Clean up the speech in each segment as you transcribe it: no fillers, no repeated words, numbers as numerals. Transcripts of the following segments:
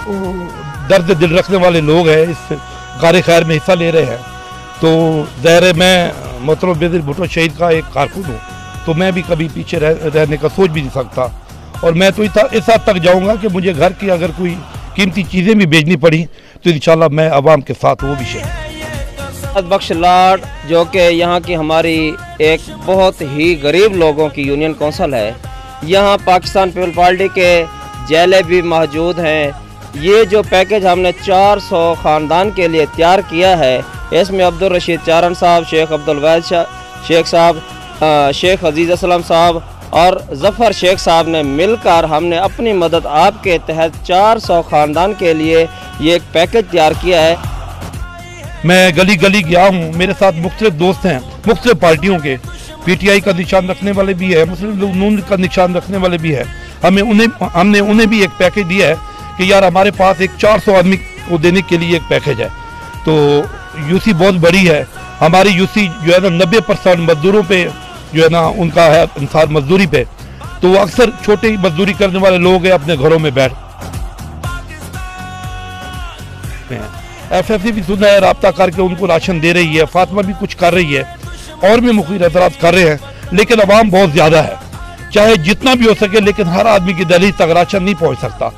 दर्द दिल रखने वाले लोग हैं, इस कार खैर में हिस्सा ले रहे हैं। तो ज़ाहिर है मैं मोहतरम बेनज़ीर भुट्टो शहीद का एक कारकुन हूँ, तो मैं भी कभी पीछे रहने का सोच भी नहीं सकता। और मैं तो इस हद तक जाऊँगा कि मुझे घर की अगर कोई कीमती चीज़ें भी बेचनी पड़ी तो इंशाल्लाह मैं अवाम के साथ वो भी शेयर। बख्श लाड जो कि यहाँ की हमारी एक बहुत ही गरीब लोगों की यूनियन कौंसिल है, यहाँ पाकिस्तान पीपल पार्टी के जेलें भी मौजूद हैं। ये जो पैकेज हमने 400 ख़ानदान के लिए तैयार किया है, इसमें अब्दुल रशीद चारण साहब, शेख अब्दुल वैद शेख साहब, शेख अजीज़ असलम साहब और ज़फ़र शेख साहब ने मिलकर हमने अपनी मदद आपके तहत 400 ख़ानदान के लिए ये एक पैकेज तैयार किया है। मैं गली गली गया हूँ, मेरे साथ मुख्तलिफ दोस्त हैं मुख्तलिफ पार्टियों के, PTI का निशान रखने वाले भी है, मुस्लिम लीग नून का निशान रखने वाले भी है। हमने उन्हें भी एक पैकेज दिया है कि यार हमारे पास एक 400 आदमी को देने के लिए एक पैकेज है। तो यूसी बहुत बड़ी है, हमारी यूसी जो है ना 90% मजदूरों पे जो है ना उनका है इंसार मजदूरी पे, तो वो अक्सर छोटी मजदूरी करने वाले लोग हैं अपने घरों में बैठ। FFC भी सुना है, रब्ता करके उनको राशन दे रही है, फातिमा भी कुछ कर रही है और भी मुख्तलिफ एतराज़ कर रहे हैं, लेकिन अवाम बहुत ज़्यादा है, चाहे जितना भी हो सके, लेकिन हर आदमी की दहलीज तक राशन नहीं पहुँच सकता।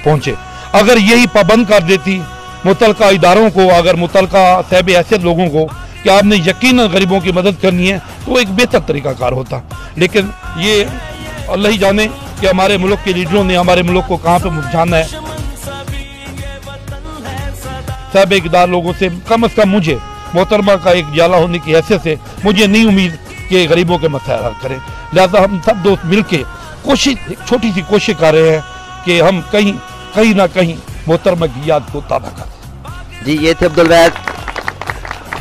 पहुँचे अगर यही पाबंद कर देती मुतलका इदारों को, अगर मुतलका साहिब हैसियत लोगों को कि आपने यकीनन गरीबों की मदद करनी है, तो एक बेहतर तरीक़ाकार होता। लेकिन ये अल्लाह ही जाने कि हमारे मुल्क के लीडरों ने हमारे मुल्क को कहाँ पे मुरझाना है। साहिब इक़दार लोगों से कम मुझे मोहतरमा का एक जाला होने की हैसियत से मुझे नहीं उम्मीद कि गरीबों के मसले हल करें। लिहाजा हम सब दोस्त मिल के कोशिश, एक छोटी सी कोशिश कर रहे हैं कि हम कहीं ना कहीं मोहतरमा की याद को ताज़ा करें। जी, ये थे अब्दुल वैद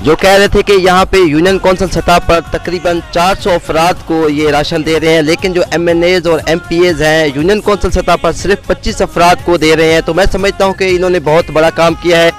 जो कह रहे थे कि यहाँ पे यूनियन कौंसिल सतह पर तकरीबन 400 अफराद को ये राशन दे रहे हैं, लेकिन जो MNAs और MPAs हैं यूनियन कौंसिल सतह पर सिर्फ 25 अफराद को दे रहे हैं। तो मैं समझता हूँ कि इन्होंने बहुत बड़ा काम किया है।